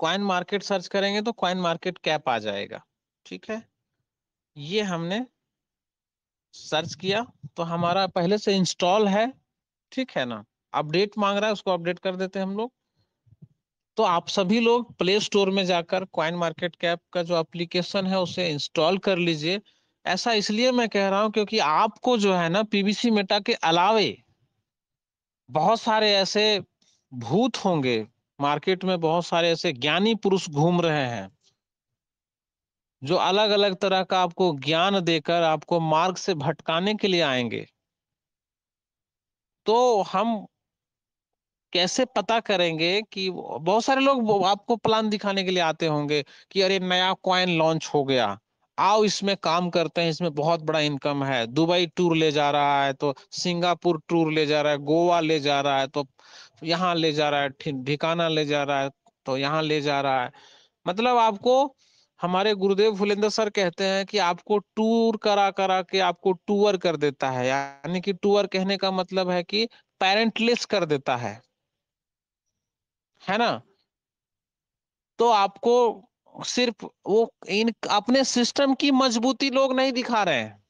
Coin market search करेंगे तो coin market cap आ जाएगा। ठीक है, ये हमने सर्च किया तो हमारा पहले से इंस्टॉल है। ठीक है ना, अपडेट मांग रहा है, उसको अपडेट कर देते हैं हम लोग। तो आप सभी लोग प्ले स्टोर में जाकर कॉइन मार्केट कैप का जो एप्लीकेशन है उसे इंस्टॉल कर लीजिए। ऐसा इसलिए मैं कह रहा हूं क्योंकि आपको जो है ना पीबीसी मेटा के अलावे बहुत सारे ऐसे भूत होंगे, मार्केट में बहुत सारे ऐसे ज्ञानी पुरुष घूम रहे हैं जो अलग अलग तरह का आपको ज्ञान देकर आपको मार्ग से भटकाने के लिए आएंगे। तो हम कैसे पता करेंगे कि बहुत सारे लोग आपको प्लान दिखाने के लिए आते होंगे कि अरे नया कॉइन लॉन्च हो गया, आओ इसमें काम करते हैं, इसमें बहुत बड़ा इनकम है। दुबई टूर ले जा रहा है तो सिंगापुर टूर ले जा रहा है, गोवा ले जा रहा है तो यहाँ ले जा रहा है, ठिकाना ले जा रहा है तो यहाँ ले जा रहा है। मतलब आपको, हमारे गुरुदेव फुलेंद्र सर कहते हैं कि आपको टूर करा करा के आपको टूर कर देता है। यानी कि टूर कहने का मतलब है कि पेरेंटलेस कर देता है ना। तो आपको सिर्फ वो इन अपने सिस्टम की मजबूती लोग नहीं दिखा रहे हैं,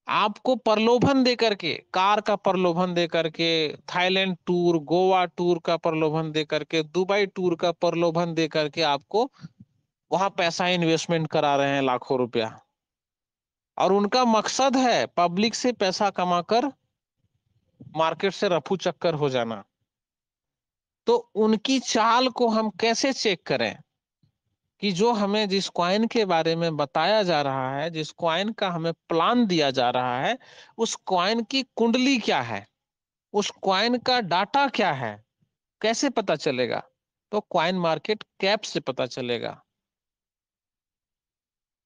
आपको प्रलोभन दे करके, कार का प्रलोभन दे करके, थाईलैंड टूर, गोवा टूर का प्रलोभन दे करके, दुबई टूर का प्रलोभन दे करके आपको वहां पैसा इन्वेस्टमेंट करा रहे हैं लाखों रुपया। और उनका मकसद है पब्लिक से पैसा कमाकर मार्केट से रफू चक्कर हो जाना। तो उनकी चाल को हम कैसे चेक करें कि जो हमें जिस कॉइन के बारे में बताया जा रहा है, जिस कॉइन का हमें प्लान दिया जा रहा है, उस कॉइन की कुंडली क्या है, उस कॉइन का डाटा क्या है, कैसे पता चलेगा? तो कॉइन मार्केट कैप से पता चलेगा।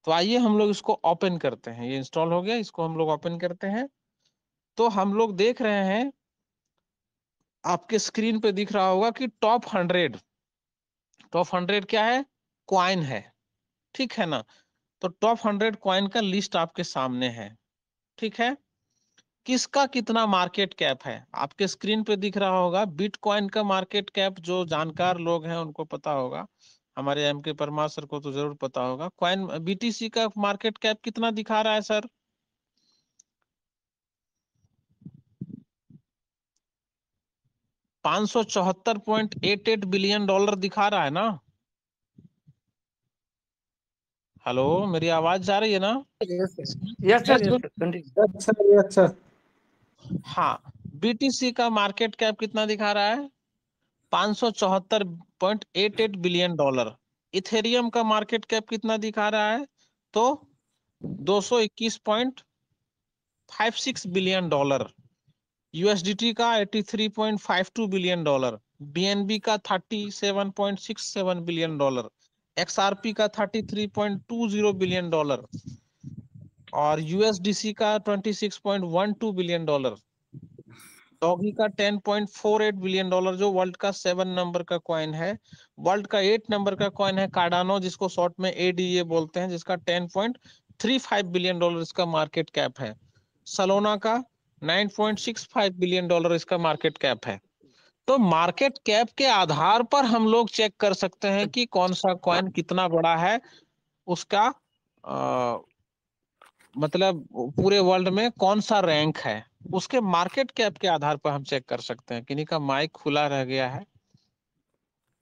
तो आइए हम लोग इसको ओपन करते हैं। ये इंस्टॉल हो गया, इसको हम लोग ओपन करते हैं। तो हम लोग देख रहे हैं, आपके स्क्रीन पे दिख रहा होगा कि टॉप 100। टॉप 100 क्या है? कॉइन है। ठीक है ना। तो टॉप 100 कॉइन का लिस्ट आपके सामने है। ठीक है, किसका कितना मार्केट कैप है आपके स्क्रीन पे दिख रहा होगा। बिटकॉइन का मार्केट कैप जो जानकार लोग हैं उनको पता होगा, हमारे एम के परमार सर को तो जरूर पता होगा। कॉइन बीटीसी का मार्केट कैप कितना दिखा रहा है सर? 574.88 बिलियन दिखा रहा है ना। हेलो, मेरी आवाज जा रही है ना? Yes sir, yes sir, continue. अच्छा ये अच्छा। हाँ, बीटीसी का मार्केट कैप कितना दिखा रहा है? 574.88 बिलियन। इथेरियम का मार्केट कैप कितना दिखा रहा है? तो 221.56 बिलियन। यूएसडीटी का 83.52 बिलियन। बीएनबी का 37.67 बिलियन। एक्सआरपी का 33.20 बिलियन। और यूएसडीसी का 26.12 बिलियन। डॉगी का 10.48 बिलियन, जो वर्ल्ड का 7 नंबर का कॉइन है। वर्ल्ड का 8 नंबर का कॉइन है कार्डानो, जिसको शॉर्ट में एडीए बोलते हैं, जिसका 10.35 बिलियन इसका मार्केट कैप है। सलोना का 9.65 बिलियन इसका मार्केट कैप है। तो मार्केट कैप के आधार पर हम लोग चेक कर सकते हैं कि कौन सा कॉइन कितना बड़ा है, उसका मतलब पूरे वर्ल्ड में कौन सा रैंक है, उसके मार्केट कैप के आधार पर हम चेक कर सकते हैं। किन्हीं का माइक खुला रह गया है,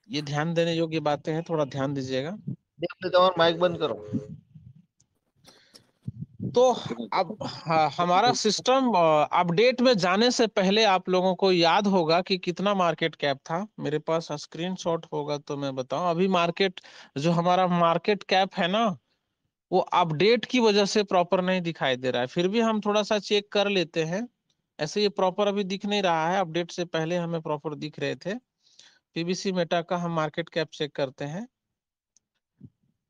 ये ध्यान देने योग्य बातें हैं, थोड़ा ध्यान दीजिएगा। देख लेता हूँ, माइक बंद करो। तो अब हमारा सिस्टम अपडेट में जाने से पहले आप लोगों को याद होगा कि कितना मार्केट कैप था। मेरे पास स्क्रीनशॉट होगा तो मैं बताऊं। अभी मार्केट, जो हमारा मार्केट कैप है ना, वो अपडेट की वजह से प्रॉपर नहीं दिखाई दे रहा है। फिर भी हम थोड़ा सा चेक कर लेते हैं। ऐसे ये प्रॉपर अभी दिख नहीं रहा है, अपडेट से पहले हमें प्रॉपर दिख रहे थे। पीबीसी मेटा का हम मार्केट कैप चेक करते हैं।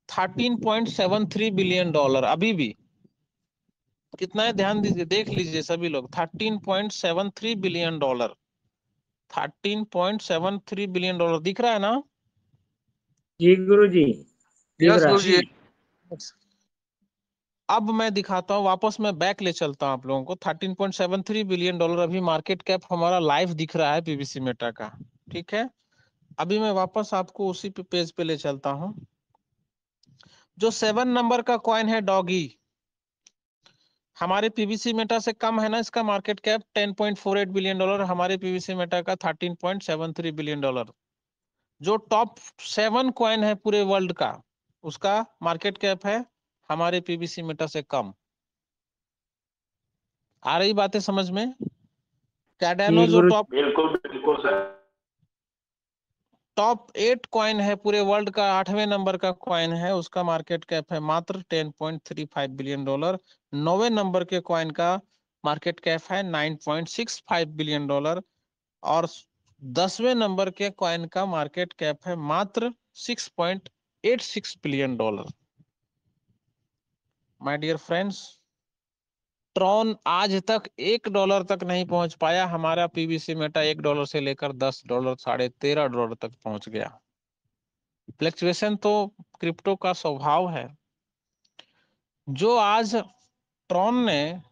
13.73 बिलियन अभी भी कितना है, ध्यान दीजिए, देख लीजिए सभी लोग। 13.73 बिलियन। 13.73 बिलियन दिख रहा है ना? जी गुरु जी, दिख यस रहा गुरु है। जी। अब मैं दिखाता हूँ, वापस मैं बैक ले चलता हूँ आप लोगों को। 13.73 बिलियन अभी मार्केट कैप हमारा लाइव दिख रहा है पीबीसी मेटा का। ठीक है, अभी मैं वापस आपको उसी पेज पे ले चलता हूं। जो 7 नंबर का कॉइन है डॉगी, हमारे पीवीसी मेटा से कम है ना, इसका मार्केट कैप $10.48 बिलियन, हमारे पीवीसी मेटा का $13.73 बिलियन। जो टॉप 7 कॉइन है पूरे वर्ल्ड का, उसका मार्केट कैप है हमारे पीवीसी मेटा से कम। आ रही बातें समझ में? कैडानो जी जो गुरु। बिल्कुल बिल्कुल सर। टॉप 8 कॉइन है पूरे वर्ल्ड का, 8वें नंबर का कॉइन है, उसका मार्केट कैप है मात्र $10.35 बिलियन। 9वें नंबर के कॉइन का मार्केट कैप है $9.65 बिलियन, और 10वें नंबर के कॉइन का मार्केट कैप है मात्र $6.86 billion. My dear friends, Tron आज तक $1 तक नहीं पहुंच पाया, हमारा पीवीसी मेटा $1 से लेकर $10, $13.5 तक पहुंच गया। फ्लक्चुएशन तो क्रिप्टो का स्वभाव है। जो आज ट्रॉन ने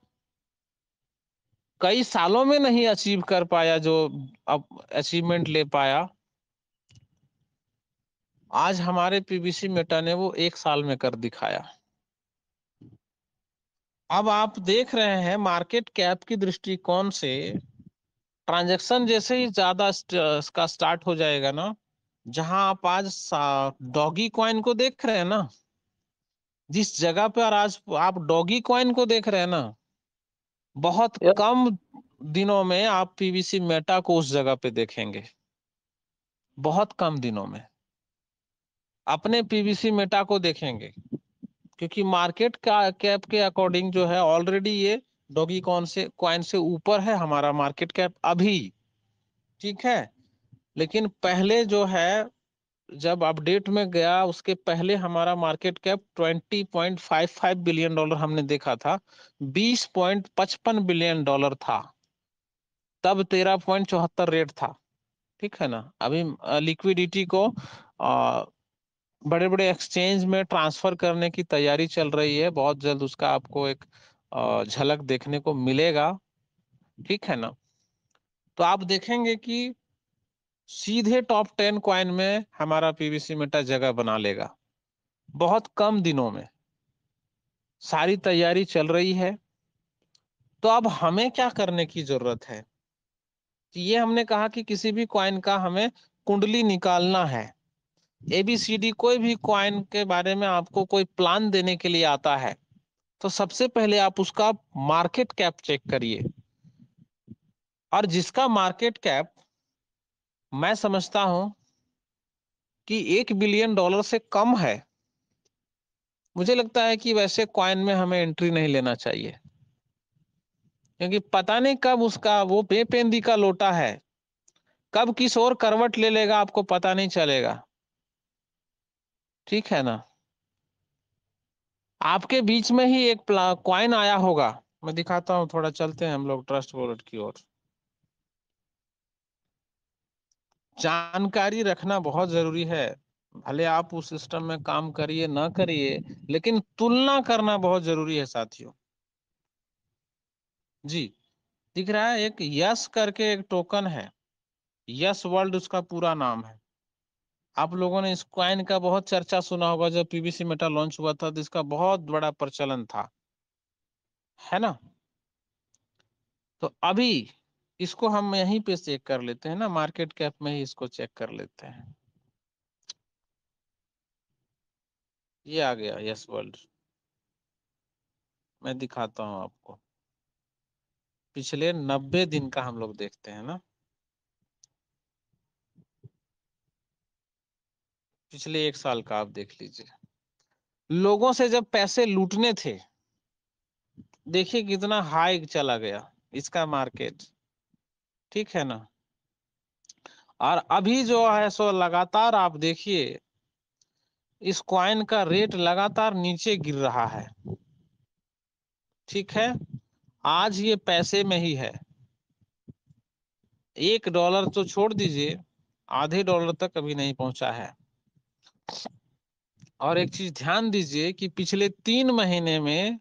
कई सालों में नहीं अचीव कर पाया, जो अब अचीवमेंट ले पाया, आज हमारे पीवीसी मेटा ने वो 1 साल में कर दिखाया। अब आप देख रहे हैं मार्केट कैप की दृष्टिकोण से, ट्रांजैक्शन जैसे ही ज्यादा इसका स्टार्ट हो जाएगा ना, जहां आप आज डॉगी कॉइन को देख रहे हैं ना, जिस जगह पर आज आप डॉगी कॉइन को देख रहे हैं ना, बहुत Yes. कम दिनों में आप पीवीसी मेटा को उस जगह पे देखेंगे। बहुत कम दिनों में अपने पीवीसी मेटा को देखेंगे, क्योंकि मार्केट का कैप के अकॉर्डिंग जो है ऑलरेडी ये डॉगी कॉइन से ऊपर है हमारा मार्केट कैप अभी, ठीक है। लेकिन पहले जो है, जब अपडेट में गया उसके पहले हमारा मार्केट कैप $20.55 बिलियन हमने देखा था, $20.55 बिलियन था, तब 13.74 रेट था, ठीक है ना। अभी लिक्विडिटी को बड़े बड़े एक्सचेंज में ट्रांसफर करने की तैयारी चल रही है, बहुत जल्द उसका आपको एक झलक देखने को मिलेगा, ठीक है ना। तो आप देखेंगे कि सीधे टॉप 10 कॉइन में हमारा पीवीसी मेटा जगह बना लेगा बहुत कम दिनों में। सारी तैयारी चल रही है। तो अब हमें क्या करने की जरूरत है कि ये हमने कहा कि किसी भी कॉइन का हमें कुंडली निकालना है। एबीसीडी कोई भी कॉइन के बारे में आपको कोई प्लान देने के लिए आता है, तो सबसे पहले आप उसका मार्केट कैप चेक करिए, और जिसका मार्केट कैप मैं समझता हूं कि $1 बिलियन से कम है, मुझे लगता है कि वैसे कॉइन में हमें एंट्री नहीं लेना चाहिए, क्योंकि पता नहीं कब उसका वो बेपेंदी का लोटा है, कब किस और करवट ले लेगा आपको पता नहीं चलेगा, ठीक है ना। आपके बीच में ही एक कॉइन आया होगा, मैं दिखाता हूं, थोड़ा चलते हैं हम लोग ट्रस्ट वॉलेट की ओर। जानकारी रखना बहुत जरूरी है, भले आप उस सिस्टम में काम करिए ना करिए, लेकिन तुलना करना बहुत जरूरी है साथियों। जी, दिख रहा है एक यस करके एक टोकन है, यस वर्ल्ड उसका पूरा नाम है। आप लोगों ने इस कॉइन का बहुत चर्चा सुना होगा, जब पीवीसी मेटा लॉन्च हुआ था तो इसका बहुत बड़ा प्रचलन था, है ना। तो अभी इसको हम यहीं पे चेक कर लेते हैं ना, मार्केट कैप में ही इसको चेक कर लेते हैं। ये आ गया यस वर्ल्ड, मैं दिखाता हूं आपको। पिछले 90 दिन का हम लोग देखते हैं ना, पिछले 1 साल का आप देख लीजिए। लोगों से जब पैसे लूटने थे, देखिए कितना हाई चला गया इसका मार्केट, ठीक है ना। और अभी जो है सो लगातार आप देखिए इस कॉइन का रेट लगातार नीचे गिर रहा है, ठीक है। आज ये पैसे में ही है, $1 तो छोड़ दीजिए, आधे डॉलर तक अभी नहीं पहुंचा है। और एक चीज ध्यान दीजिए कि पिछले 3 महीने में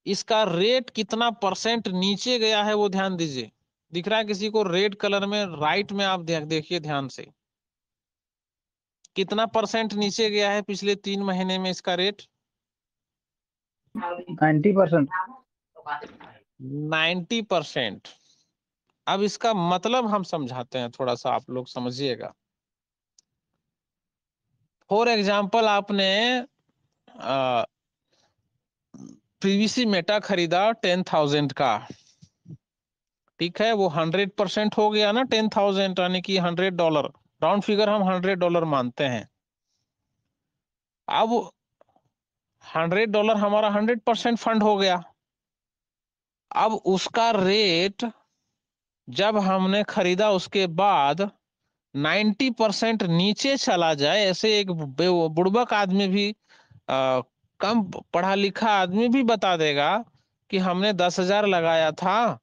इसका रेट कितना परसेंट नीचे गया है, वो ध्यान दीजिए। दिख रहा है किसी को रेड कलर में, राइट में आप देखिए ध्यान से, कितना परसेंट नीचे गया है पिछले 3 महीने में इसका रेट? 90%। 90%। अब इसका मतलब हम समझाते हैं, थोड़ा सा आप लोग समझिएगा। फॉर एग्जाम्पल, आपने पीवीसी मेटा खरीदा 10,000 का, ठीक है, वो 100% हो गया ना 10,000, यानी कि $100, राउंड फिगर हम $100 मानते हैं। अब $100 हमारा 100% फंड हो गया। अब उसका रेट जब हमने खरीदा उसके बाद 90% नीचे चला जाए, ऐसे एक बुड़बक आदमी भी, कम पढ़ा लिखा आदमी भी बता देगा कि हमने 10,000 लगाया था,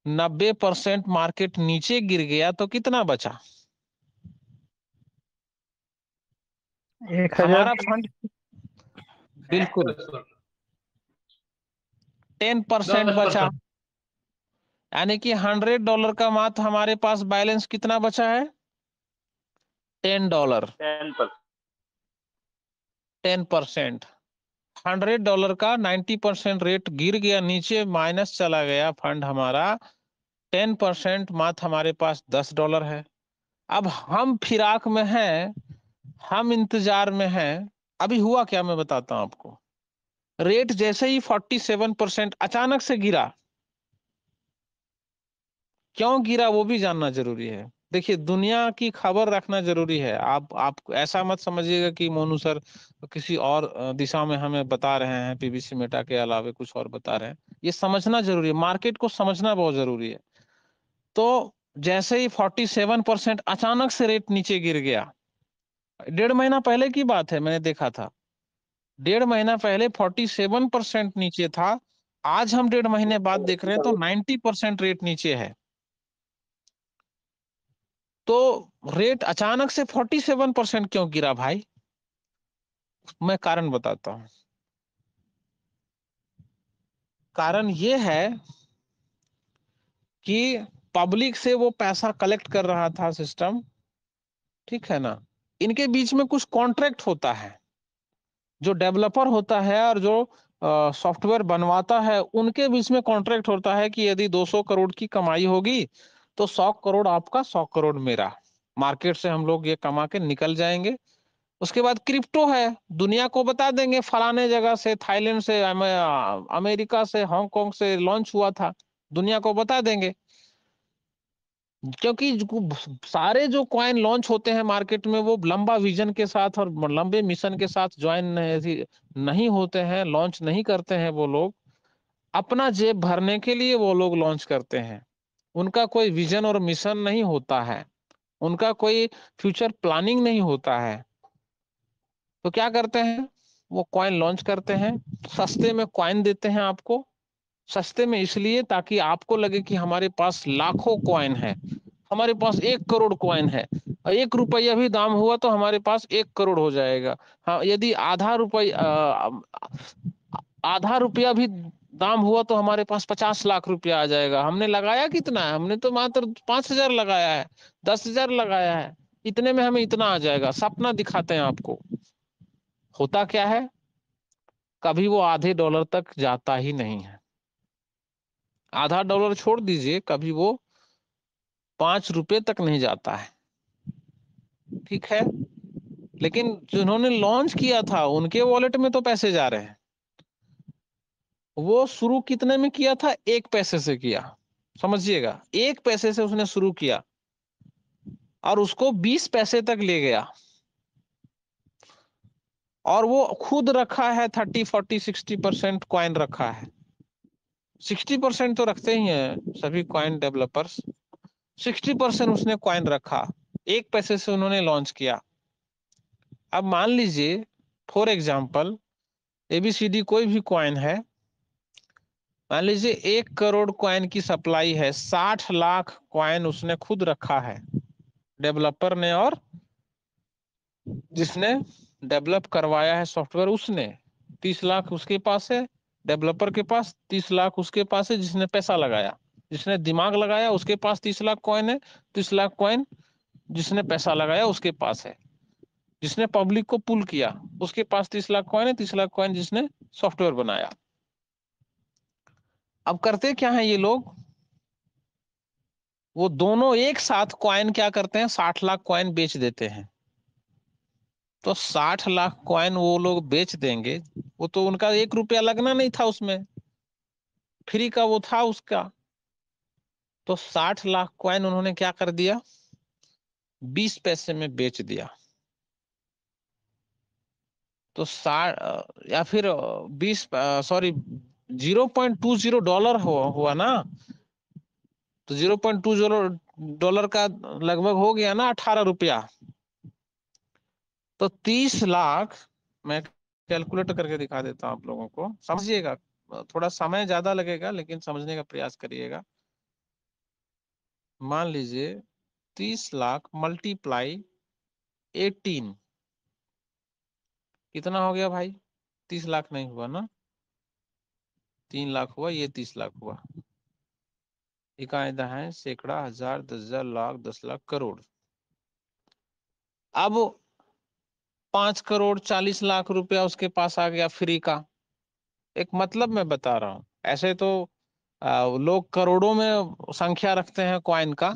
90% मार्केट नीचे गिर गया, तो कितना बचा? 1000। हमारा फंड बिल्कुल 10% बचा, यानी कि $100 का मात्र हमारे पास बैलेंस कितना बचा है? $10। 10%, $100 का 90% रेट गिर गया नीचे, माइनस चला गया फंड हमारा। 10% मात्र हमारे पास $10 है। अब हम फिराक में हैं, हम इंतजार में हैं। अभी हुआ क्या मैं बताता हूं आपको। रेट जैसे ही 47% अचानक से गिरा, क्यों गिरा वो भी जानना जरूरी है। देखिए, दुनिया की खबर रखना जरूरी है। आप ऐसा मत समझिएगा कि मोनू सर किसी और दिशा में हमें बता रहे हैं, पीवीसी मेटा के अलावे कुछ और बता रहे हैं। ये समझना जरूरी है, मार्केट को समझना बहुत जरूरी है। तो जैसे ही 47% अचानक से रेट नीचे गिर गया, 1.5 महीना पहले की बात है, मैंने देखा था 1.5 महीना पहले 47% नीचे था। आज हम 1.5 महीने बाद देख रहे हैं तो 90% रेट नीचे है। तो रेट अचानक से 47% क्यों गिरा भाई? मैं कारण बताता हूं। कारण ये है कि पब्लिक से वो पैसा कलेक्ट कर रहा था सिस्टम, ठीक है ना। इनके बीच में कुछ कॉन्ट्रैक्ट होता है, जो डेवलपर होता है और जो सॉफ्टवेयर बनवाता है, उनके बीच में कॉन्ट्रैक्ट होता है कि यदि 200 करोड़ की कमाई होगी तो 100 करोड़ आपका, 100 करोड़ मेरा। मार्केट से हम लोग ये कमा के निकल जाएंगे। उसके बाद क्रिप्टो है, दुनिया को बता देंगे फलाने जगह से, थाईलैंड से, अमेरिका से, हांगकांग से लॉन्च हुआ था, दुनिया को बता देंगे। क्योंकि सारे जो कॉइन लॉन्च होते हैं मार्केट में, वो लंबा विजन के साथ और लंबे मिशन के साथ ज्वाइन नहीं होते हैं, लॉन्च नहीं करते हैं। वो लोग अपना जेब भरने के लिए वो लोग लॉन्च करते हैं। उनका कोई विजन और मिशन नहीं होता है, उनका कोई फ्यूचर प्लानिंग नहीं होता है। तो क्या करते हैं, वो कॉइन लॉन्च करते हैं, सस्ते में कॉइन देते हैं आपको। सस्ते में इसलिए ताकि आपको लगे कि हमारे पास लाखों कॉइन है, हमारे पास 1 करोड़ कॉइन है, और 1 रुपया भी दाम हुआ तो हमारे पास 1 करोड़ हो जाएगा। हाँ, यदि आधा रुपया भी दाम हुआ तो हमारे पास 50 लाख रुपया आ जाएगा। हमने लगाया कितना है? हमने तो मात्र 5,000 लगाया है, 10,000 लगाया है, इतने में हमें इतना आ जाएगा। सपना दिखाते हैं आपको। होता क्या है, कभी वो आधे डॉलर तक जाता ही नहीं है। आधा डॉलर छोड़ दीजिए, कभी वो 5 रुपए तक नहीं जाता है, ठीक है। लेकिन जिन्होंने लॉन्च किया था उनके वॉलेट में तो पैसे जा रहे हैं। वो शुरू कितने में किया था? 1 पैसे से किया, समझिएगा, 1 पैसे से उसने शुरू किया और उसको 20 पैसे तक ले गया। और वो खुद रखा है 30, 40, 60% कॉइन रखा है। 60% तो रखते ही हैं सभी कॉइन डेवलपर्स। 60% उसने कॉइन रखा, 1 पैसे से उन्होंने लॉन्च किया। अब मान लीजिए फॉर एग्जाम्पल एबीसीडी कोई भी कॉइन है, मान लीजिए 1 करोड़ कॉइन की सप्लाई है, 60 लाख कॉइन उसने खुद रखा है, डेवलपर ने, और जिसने डेवलप करवाया है सॉफ्टवेयर उसने। 30 लाख उसके पास है, डेवलपर के पास 30 लाख उसके पास है, जिसने पैसा लगाया, जिसने दिमाग लगाया उसके पास 30 लाख कॉइन है, 30 लाख कॉइन जिसने पैसा लगाया उसके पास है। जिसने पब्लिक को पुल किया, उसके पास 30 लाख कॉइन है, 30 लाख कॉइन जिसने सॉफ्टवेयर बनाया। अब करते क्या है ये लोग, वो दोनों एक साथ कॉइन क्या करते हैं, 60 लाख कॉइन बेच देते हैं। तो 60 लाख कॉइन वो लोग बेच देंगे, वो तो उनका 1 रुपया लगना नहीं था उसमें, फ्री का वो था उसका। तो 60 लाख कॉइन उन्होंने क्या कर दिया, 20 पैसे में बेच दिया। तो 60 या फिर 20, सॉरी, $0.20 हुआ ना। तो $0.20 का लगभग हो गया ना 18 रुपया। तो 30 लाख, मैं कैलकुलेट करके दिखा देता हूं आप लोगों को, समझिएगा, थोड़ा समय ज्यादा लगेगा लेकिन समझने का प्रयास करिएगा। मान लीजिए 30 लाख मल्टीप्लाई 18, कितना हो गया भाई, 30 लाख नहीं हुआ ना, 3 लाख हुआ, ये 30 लाख हुआ। इकायदा है सैकड़ा, हजार, 10,000, लाख, 10 लाख, करोड़। अब 5,40,00,000 रुपया उसके पास आ गया फ्री का। एक मतलब मैं बता रहा हूं, ऐसे तो लोग करोड़ों में संख्या रखते हैं कॉइन का।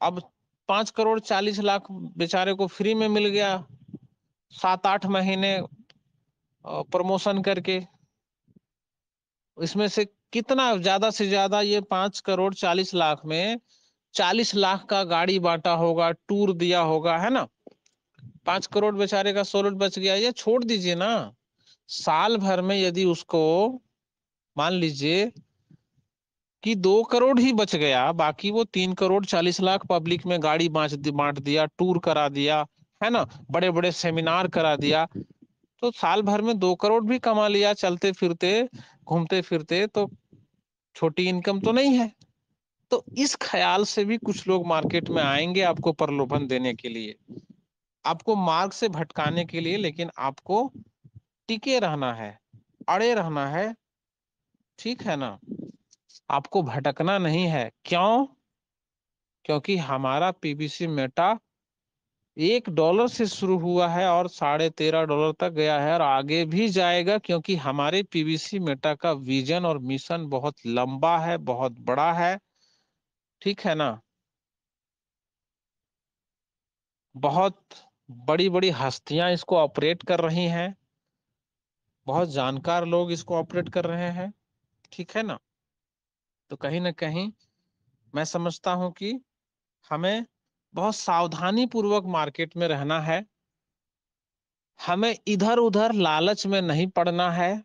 अब 5,40,00,000 बेचारे को फ्री में मिल गया, 7-8 महीने प्रमोशन करके। इसमें से कितना ज्यादा से ज्यादा, ये 5,40,00,000 में 40 लाख का गाड़ी बांटा होगा, टूर दिया होगा, है ना। 5 करोड़ बेचारे का सोलट बच गया। ये छोड़ दीजिए ना, साल भर में यदि उसको मान लीजिए कि 2 करोड़ ही बच गया, बाकी वो 3,40,00,000 पब्लिक में गाड़ी बांट दिया, टूर करा दिया, है ना, बड़े बड़े सेमिनार करा दिया, तो साल भर में 2 करोड़ भी कमा लिया, चलते फिरते घूमते फिरते। तो छोटी इनकम तो नहीं है। तो इस ख्याल से भी कुछ लोग मार्केट में आएंगे आपको प्रलोभन देने के लिए, आपको मार्ग से भटकाने के लिए, लेकिन आपको टिके रहना है, अड़े रहना है, ठीक है ना। आपको भटकना नहीं है। क्यों? क्योंकि हमारा पीबीसी मेटा $1 से शुरू हुआ है और $13.5 तक गया है और आगे भी जाएगा, क्योंकि हमारे पीबीसी मेटा का विजन और मिशन बहुत लंबा है, बहुत बड़ा है, ठीक है ना। बहुत बड़ी बड़ी हस्तियां इसको ऑपरेट कर रही हैं, बहुत जानकार लोग इसको ऑपरेट कर रहे हैं, ठीक है ना। तो कहीं ना कहीं मैं समझता हूं कि हमें बहुत सावधानी पूर्वक मार्केट में रहना है, हमें इधर उधर लालच में नहीं पड़ना है।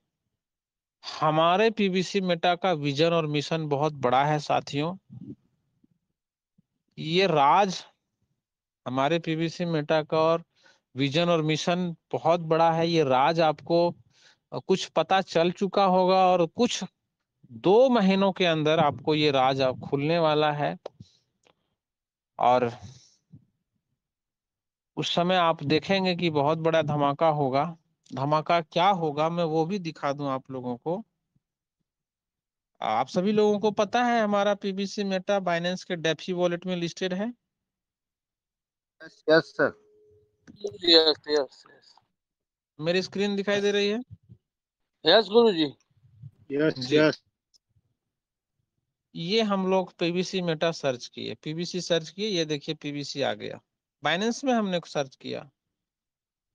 हमारे पीबीसी मेटा का विजन और मिशन बहुत बड़ा है साथियों। ये राज हमारे पीबीसी मेटा का और विजन और मिशन बहुत बड़ा है। ये राज आपको कुछ पता चल चुका होगा और कुछ 2 महीनों के अंदर आपको ये राज अब खुलने वाला है। और उस समय आप देखेंगे कि बहुत बड़ा धमाका होगा। धमाका क्या होगा मैं वो भी दिखा दूं आप लोगों को। आप सभी लोगों को पता है हमारा पीबीसी मेटा बाइनेंस के डेफी वॉलेट में लिस्टेड है। Yes sir. Yes yes yes मेरी स्क्रीन दिखाई दे रही है? यस गुरु जी। यस जी। यस। ये हम लोग पीबीसी मेटा सर्च किए, पीबीसी सर्च किए, ये देखिए पीबीसी आ गया। बाइनेंस में हमने सर्च किया,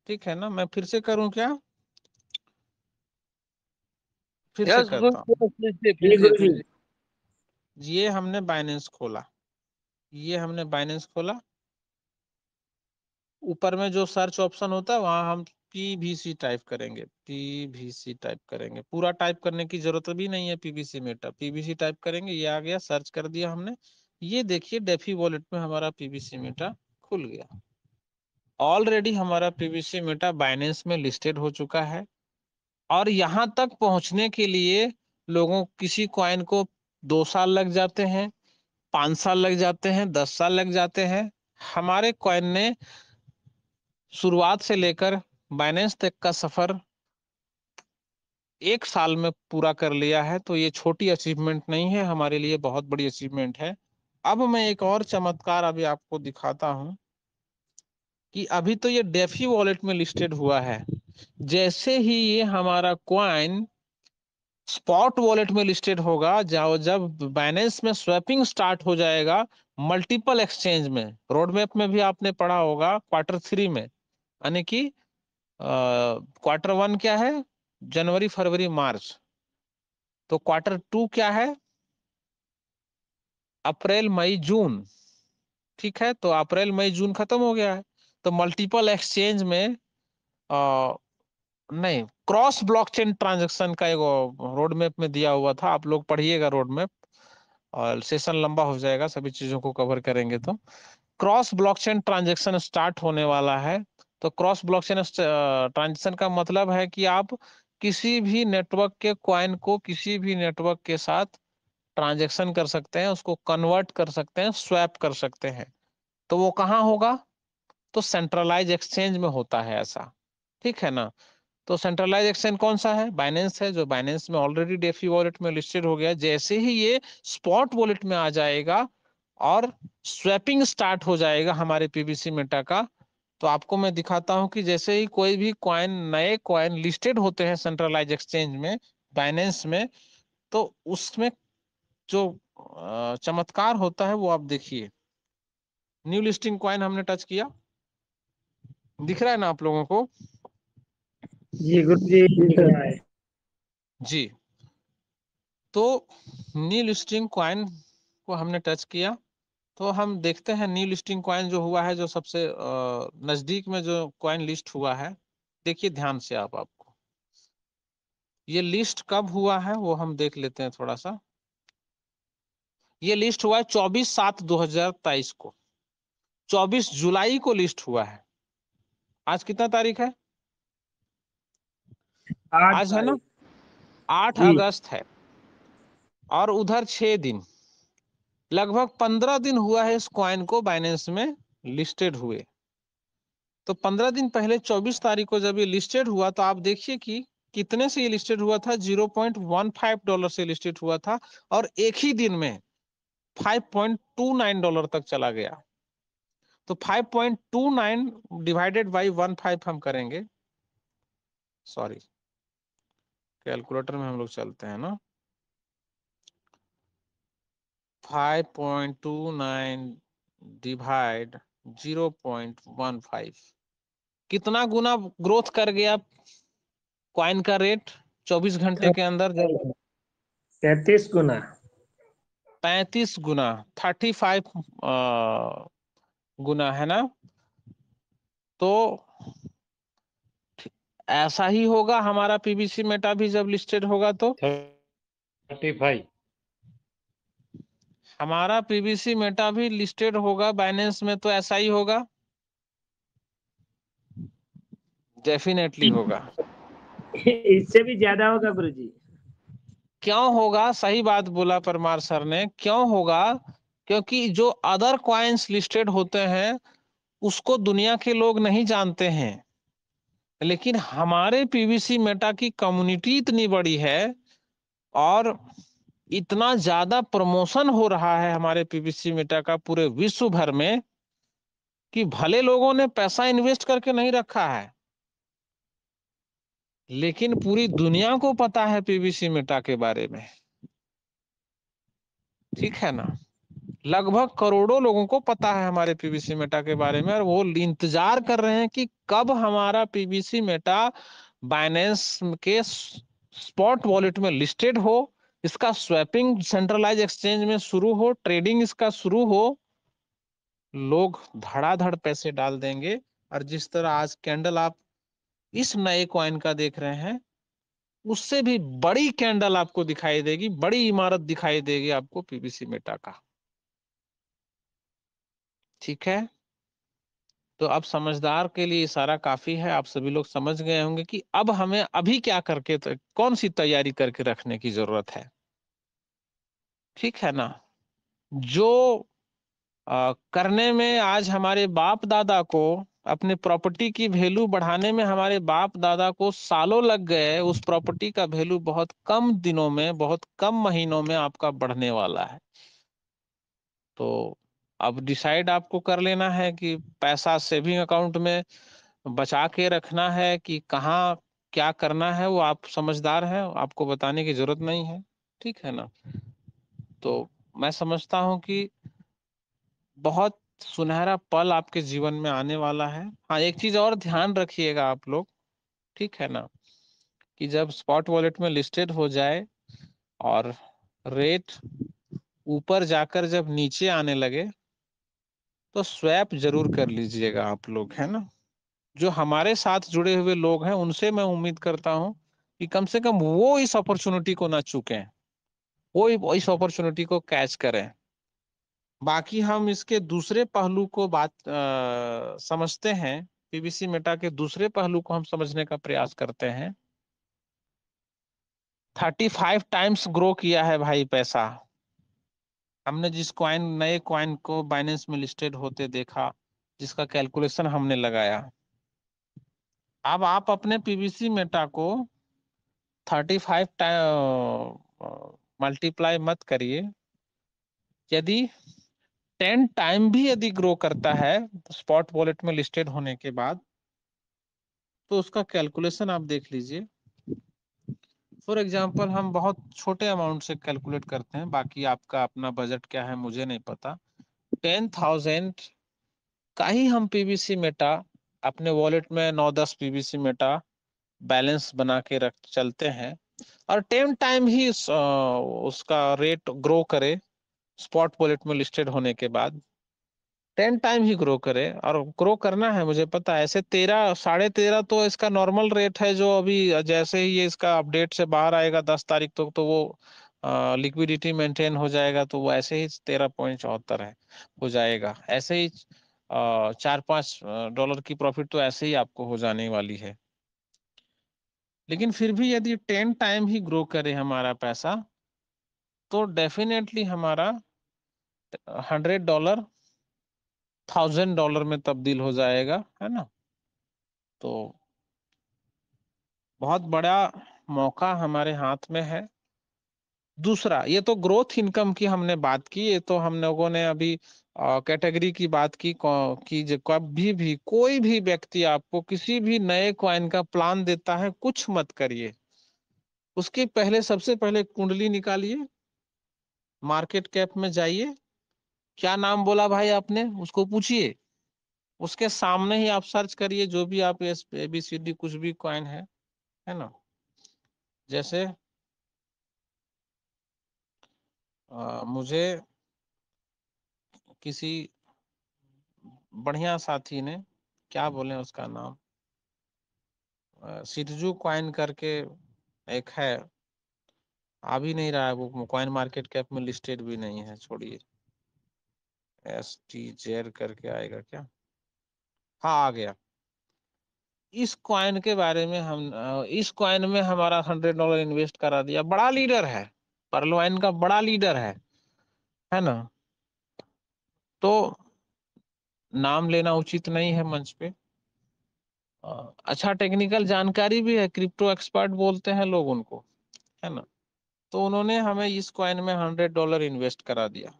ठीक है ना। मैं फिर से करूं क्या? फिर से यस करता हूं। गुरु प्लीज। ये हमने बाइनेंस खोला, ये हमने बाइनेंस खोला। ऊपर में जो सर्च ऑप्शन होता है वहां हम पीवीसी टाइप करेंगे, पीवीसी टाइप करेंगे। पूरा टाइप करने की जरूरत भी नहीं है, पीवीसी मेटा, पीवीसी टाइप करेंगे, ये आ गया, सर्च कर दिया हमने। ये देखिए डेफी वॉलेट में हमारा पीवीसी मेटा खुल गया। ऑलरेडी हमारा पीवीसी मेटा बाइनेंस में लिस्टेड हो चुका है। और यहां तक पहुंचने के लिए लोगों, किसी कॉइन को 2 साल लग जाते हैं, 5 साल लग जाते हैं, 10 साल लग जाते हैं। हमारे कॉइन ने शुरुआत से लेकर बाइनेंस तक का सफर 1 साल में पूरा कर लिया है। तो ये छोटी अचीवमेंट नहीं है, हमारे लिए बहुत बड़ी अचीवमेंट है। अब मैं एक और चमत्कार अभी आपको दिखाता हूं। कि अभी तो ये डेफी वॉलेट में लिस्टेड हुआ है, जैसे ही ये हमारा क्वाइन स्पॉट वॉलेट में लिस्टेड होगा, जाओ जब बाइनेंस में स्वैपिंग स्टार्ट हो जाएगा मल्टीपल एक्सचेंज में, रोड मैप में भी आपने पढ़ा होगा Q3 में, यानी कि Q1 क्या है, जनवरी फरवरी मार्च, तो Q2 क्या है, अप्रैल मई जून। ठीक है, तो अप्रैल मई जून खत्म हो गया है, तो मल्टीपल एक्सचेंज में नहीं, क्रॉस ब्लॉकचेन ट्रांजैक्शन का एक रोड मैप में दिया हुआ था, आप लोग पढ़िएगा रोड मैप, और सेशन लंबा हो जाएगा, सभी चीजों को कवर करेंगे। तो क्रॉस ब्लॉकचेन ट्रांजैक्शन स्टार्ट होने वाला है। तो क्रॉस ब्लॉकचेन ट्रांजैक्शन का मतलब है कि आप किसी भी नेटवर्क के कॉइन को किसी भी नेटवर्क के साथ ट्रांजैक्शन कर सकते हैं, उसको कन्वर्ट कर सकते हैं, स्वैप कर सकते हैं। तो वो कहाँ होगा, तो सेंट्रलाइज एक्सचेंज में होता है ऐसा, ठीक है ना। तो सेंट्रलाइज एक्सचेंज कौन सा है, बाइनेंस है, जो बाइनेंस में ऑलरेडी डेफी वॉलेट में लिस्टेड हो गया। जैसे ही ये स्पॉट वॉलेट में आ जाएगा और स्वैपिंग स्टार्ट हो जाएगा हमारे पीबीसी मेटा का, तो आपको मैं दिखाता हूं कि जैसे ही कोई भी कॉइन, नए कॉइन लिस्टेड होते हैं सेंट्रलाइज एक्सचेंज में, बाइनेंस में, तो उसमें जो चमत्कार होता है वो आप देखिए। न्यू लिस्टिंग कॉइन हमने टच किया, दिख रहा है ना आप लोगों को? जी गुरुजी दिख रहा है। जी, तो न्यू लिस्टिंग कॉइन को हमने टच किया, तो हम देखते हैं न्यू लिस्टिंग कॉइन जो हुआ है, जो सबसे नजदीक में जो कॉइन लिस्ट हुआ है, देखिए ध्यान से आपको ये लिस्ट कब हुआ है वो हम देख लेते हैं थोड़ा सा। ये लिस्ट हुआ है 24/7/2023 को, 24 जुलाई को लिस्ट हुआ है। आज कितना तारीख है, आज है ना 8 जी अगस्त है, और उधर 6 दिन, लगभग 15 दिन हुआ है इस कॉइन को बाइनेंस में लिस्टेड हुए। तो 15 दिन पहले 24 तारीख को जब ये लिस्टेड हुआ, तो आप देखिए कि कितने से ये लिस्टेड हुआ था, $0.15 से लिस्टेड हुआ था, और एक ही दिन में $5.29 तक चला गया। तो 5.29 डिवाइडेड बाई 15 हम करेंगे, सॉरी कैलकुलेटर में हम लोग चलते हैं ना, 5.29 डिवाइड 0.15, कितना गुना ग्रोथ कर गया कॉइन का रेट 24 घंटे के अंदर, जब 33 गुना। 35 गुना, 35 गुना है ना। तो ऐसा ही होगा हमारा पीबीसी मेटा भी जब लिस्टेड होगा, तो 35। हमारा पीबीसी मेटा भी लिस्टेड होगा बाइनेंस में, तो ऐसा ही होगा, डेफिनेटली होगा। इससे भी ज्यादा होगा गुरुजी। क्यों होगा, सही बात बोला परमार सर ने, क्यों होगा, क्योंकि जो अदर कॉइन्स लिस्टेड होते हैं उसको दुनिया के लोग नहीं जानते हैं, लेकिन हमारे पीबीसी मेटा की कम्युनिटी इतनी बड़ी है और इतना ज्यादा प्रमोशन हो रहा है हमारे पीबीसी मेटा का पूरे विश्व भर में, कि भले लोगों ने पैसा इन्वेस्ट करके नहीं रखा है, लेकिन पूरी दुनिया को पता है पीबीसी मेटा के बारे में, ठीक है ना। लगभग करोड़ों लोगों को पता है हमारे पीबीसी मेटा के बारे में, और वो इंतजार कर रहे हैं कि कब हमारा पीबीसी मेटा बाइनेंस के स्पॉट वॉलेट में लिस्टेड हो, इसका स्वैपिंग सेंट्रलाइज एक्सचेंज में शुरू हो, ट्रेडिंग इसका शुरू हो, लोग धड़ाधड़ पैसे डाल देंगे। और जिस तरह आज कैंडल आप इस नए कॉइन का देख रहे हैं, उससे भी बड़ी कैंडल आपको दिखाई देगी, बड़ी इमारत दिखाई देगी आपको पीबीसी मेटा का, ठीक है। तो अब समझदार के लिए इशारा काफी है, आप सभी लोग समझ गए होंगे कि अब हमें अभी क्या करके, कौन सी तैयारी करके रखने की जरूरत है, ठीक है ना। जो करने में आज हमारे बाप दादा को, अपने प्रॉपर्टी की वैल्यू बढ़ाने में हमारे बाप दादा को सालों लग गए, उस प्रॉपर्टी का वैल्यू बहुत कम दिनों में, बहुत कम महीनों में आपका बढ़ने वाला है। तो अब डिसाइड आपको कर लेना है कि पैसा सेविंग अकाउंट में बचा के रखना है कि कहाँ क्या करना है, वो आप समझदार हैं, आपको बताने की जरूरत नहीं है, ठीक है ना। तो मैं समझता हूँ कि बहुत सुनहरा पल आपके जीवन में आने वाला है। हाँ, एक चीज और ध्यान रखिएगा आप लोग, ठीक है ना, कि जब स्पॉट वॉलेट में लिस्टेड हो जाए और रेट ऊपर जाकर जब नीचे आने लगे तो स्वैप जरूर कर लीजिएगा आप लोग, है ना। जो हमारे साथ जुड़े हुए लोग हैं उनसे मैं उम्मीद करता हूं कि कम से कम वो इस अपॉर्चुनिटी को ना चूकें, वो इस अपॉर्चुनिटी को कैच करें। बाकी हम इसके दूसरे पहलू को बात समझते हैं, पीवीसी मेटा के दूसरे पहलू को हम समझने का प्रयास करते हैं। 35 टाइम्स ग्रो किया है भाई पैसा। हमने जिस कॉइन, नए कॉइन को बाइनेंस में लिस्टेड होते देखा, जिसका कैलकुलेशन हमने लगाया, अब आप अपने पीवीसी मेटा को 35 मल्टीप्लाई मत करिए। यदि 10 टाइम भी यदि ग्रो करता है स्पॉट वॉलेट में लिस्टेड होने के बाद, तो उसका कैलकुलेशन आप देख लीजिए। फॉर एग्जांपल हम बहुत छोटे अमाउंट से कैलकुलेट करते हैं, बाकी आपका अपना बजट क्या है मुझे नहीं पता। 10,000 का ही हम पीवीसी मेटा अपने वॉलेट में 9-10 पीवीसी मेटा बैलेंस बना के रख चलते हैं, और 10 टाइम ही उसका रेट ग्रो करे स्पॉट वॉलेट में लिस्टेड होने के बाद, 10 टाइम ही ग्रो करे। और ग्रो करना है मुझे पता है, ऐसे 13, 13.5 तो इसका नॉर्मल रेट है, जो अभी जैसे ही ये इसका अपडेट से बाहर आएगा 10 तारीख तक, तो वो लिक्विडिटी मेंटेन हो जाएगा, तो वो ऐसे ही 13.74 है, हो जाएगा ऐसे ही। 4-5 डॉलर की प्रॉफिट तो ऐसे ही आपको हो जाने वाली है। लेकिन फिर भी यदि 10 टाइम ही ग्रो करे हमारा पैसा, तो डेफिनेटली हमारा $100 $1,000 में तब्दील हो जाएगा, है ना। तो बहुत बड़ा मौका हमारे हाथ में है। दूसरा, ये तो ग्रोथ इनकम की हमने बात की, ये तो हम लोगों ने अभी कैटेगरी की बात की कि कभी भी कोई भी व्यक्ति आपको किसी भी नए कॉइन का प्लान देता है, कुछ मत करिए। उसके पहले, सबसे पहले कुंडली निकालिए, मार्केट कैप में जाइए, क्या नाम बोला भाई आपने, उसको पूछिए, उसके सामने ही आप सर्च करिए जो भी आप ABCD कुछ भी कॉइन है ना। जैसे मुझे किसी बढ़िया साथी ने, क्या बोले उसका नाम, सिटजू कॉइन करके एक है, आ भी नहीं रहा है, वो कॉइन मार्केट कैप में लिस्टेड भी नहीं है, छोड़िए, STZ करके आएगा क्या, हाँ आ गया। इस कॉइन के बारे में हम इस कॉइन में हमारा $100 इन्वेस्ट करा दिया, बड़ा लीडर है, परलोइन का बड़ा लीडर है ना। तो नाम लेना उचित नहीं है मंच पे। अच्छा टेक्निकल जानकारी भी है, क्रिप्टो एक्सपर्ट बोलते हैं लोग उनको, है ना। तो उन्होंने हमें इस कॉइन में $100 इन्वेस्ट करा दिया।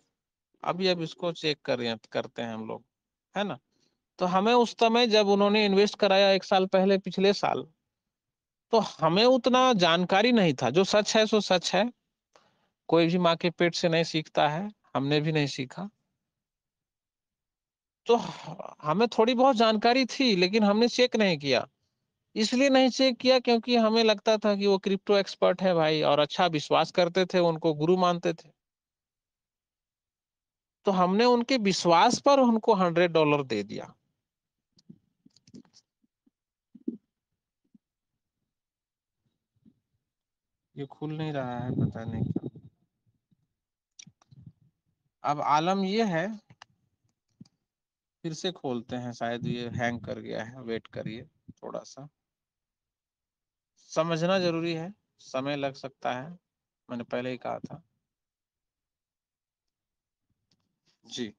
अभी अब इसको चेक करते हैं हम लोग, है ना। तो हमें उस समय जब उन्होंने इन्वेस्ट कराया 1 साल पहले, पिछले साल, तो हमें उतना जानकारी नहीं था। जो सच है सो सच है, कोई भी माँ के पेट से नहीं सीखता है, हमने भी नहीं सीखा। तो हमें थोड़ी बहुत जानकारी थी, लेकिन हमने चेक नहीं किया। इसलिए नहीं चेक किया क्योंकि हमें लगता था कि वो क्रिप्टो एक्सपर्ट है भाई, और अच्छा विश्वास करते थे, उनको गुरु मानते थे। तो हमने उनके विश्वास पर उनको $100 दे दिया। ये खुल नहीं रहा है, पता नहीं क्यों। अब आलम ये है, फिर से खोलते हैं, शायद ये हैंग कर गया है, वेट करिए थोड़ा सा। समझना जरूरी है, समय लग सकता है, मैंने पहले ही कहा था। जी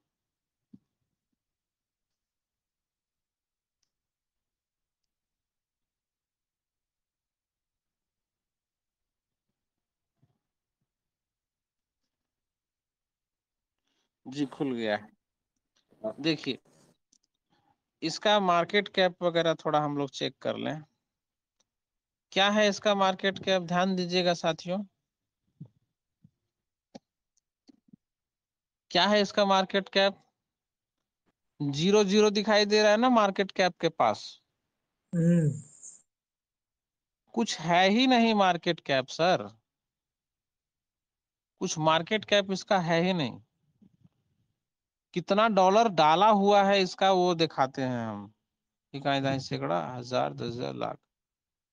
जी, खुल गया है। देखिए इसका मार्केट कैप वगैरह थोड़ा हम लोग चेक कर लें। क्या है इसका मार्केट कैप, ध्यान दीजिएगा साथियों। क्या है इसका मार्केट कैप? 00 दिखाई दे रहा है ना मार्केट कैप के पास। हम्म, कुछ है ही नहीं मार्केट कैप सर, कुछ मार्केट कैप इसका है ही नहीं। कितना डॉलर डाला हुआ है इसका वो दिखाते हैं हम। इकाई दाई सैकड़ा हजार 10,000 लाख,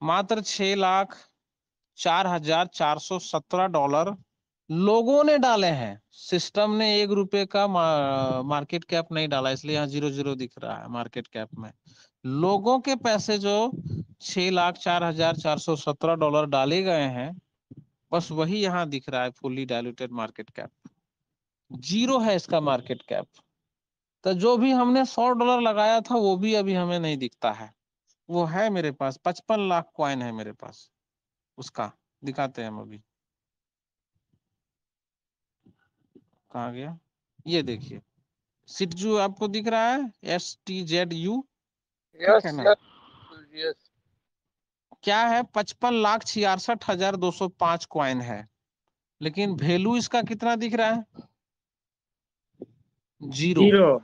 मात्र 6,04,417 लोगों ने डाले हैं। सिस्टम ने 1 रुपए का मार्केट कैप नहीं डाला, इसलिए यहाँ 00 दिख रहा है मार्केट कैप में। लोगों के पैसे जो 6,04,417 डाले गए हैं, बस वही यहाँ दिख रहा है फुल्ली डायल्यूटेड मार्केट कैप। 0 है इसका मार्केट कैप। तो जो भी हमने $100 लगाया था वो भी अभी हमें नहीं दिखता है। वो है मेरे पास 55 लाख कॉइन है मेरे पास, उसका दिखाते हैं हम अभी। कहाँ गया, ये देखिए सिटजू आपको दिख रहा है, STZU, ठीक है यस ना। यस गुरुजी यस। क्या है, 55,66,205 कॉइन है, लेकिन वैल्यू इसका कितना दिख रहा है? 0। 0।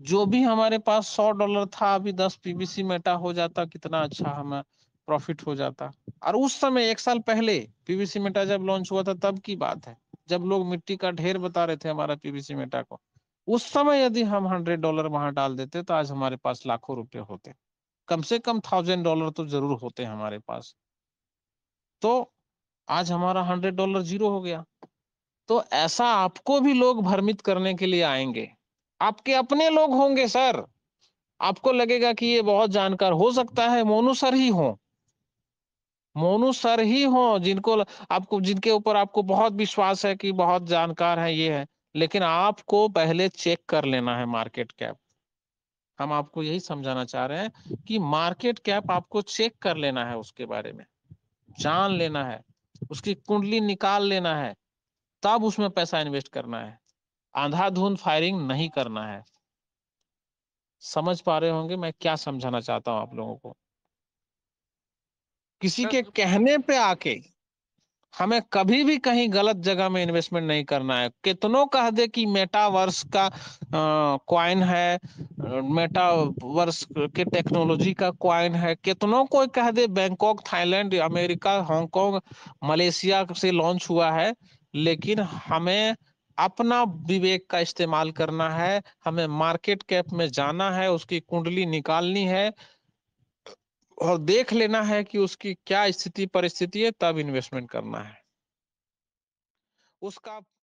जो भी हमारे पास $100 था, अभी 10 PVC मेटा हो जाता, कितना अच्छा हमें प्रॉफिट हो जाता। और उस समय 1 साल पहले PVC मेटा जब लॉन्च हुआ था तब की बात है, जब लोग मिट्टी का ढेर बता रहे थे हमारा PVC मेटा को। उस समय यदि हम $100 वहां डाल देते तो आज हमारे पास लाखों रुपए होते, कम से कम $1,000 तो जरूर होते हमारे पास। तो आज हमारा $100 0 हो गया। तो ऐसा आपको भी लोग भ्रमित करने के लिए आएंगे, आपके अपने लोग होंगे सर। आपको लगेगा कि ये बहुत जानकार, हो सकता है मोनू सर ही हो, मोनू सर ही हो जिनको आपको, जिनके ऊपर आपको बहुत विश्वास है कि बहुत जानकार है ये है। लेकिन आपको पहले चेक कर लेना है मार्केट कैप। हम आपको यही समझाना चाह रहे हैं कि मार्केट कैप आपको चेक कर लेना है, उसके बारे में जान लेना है, उसकी कुंडली निकाल लेना है, तब उसमें पैसा इन्वेस्ट करना है। अंधाधुंध फायरिंग नहीं करना है। समझ पा रहे होंगे मैं क्या समझाना चाहता हूं आप लोगों को। किसी यस के कहने पे आके हमें कभी भी कहीं गलत जगह में इन्वेस्टमेंट नहीं करना है। कितनों कह दे कि मेटावर्स का कॉइन है, मेटावर्स के टेक्नोलॉजी का कॉइन है, कितनों कोई कह दे Bangkok, Thailand, America, Hong Kong, Malaysia से लॉन्च हुआ है, लेकिन हमें अपना विवेक का इस्तेमाल करना है। हमें मार्केट कैप में जाना है, उसकी कुंडली निकालनी है और देख लेना है कि उसकी क्या स्थिति परिस्थिति है, तब इन्वेस्टमेंट करना है। उसका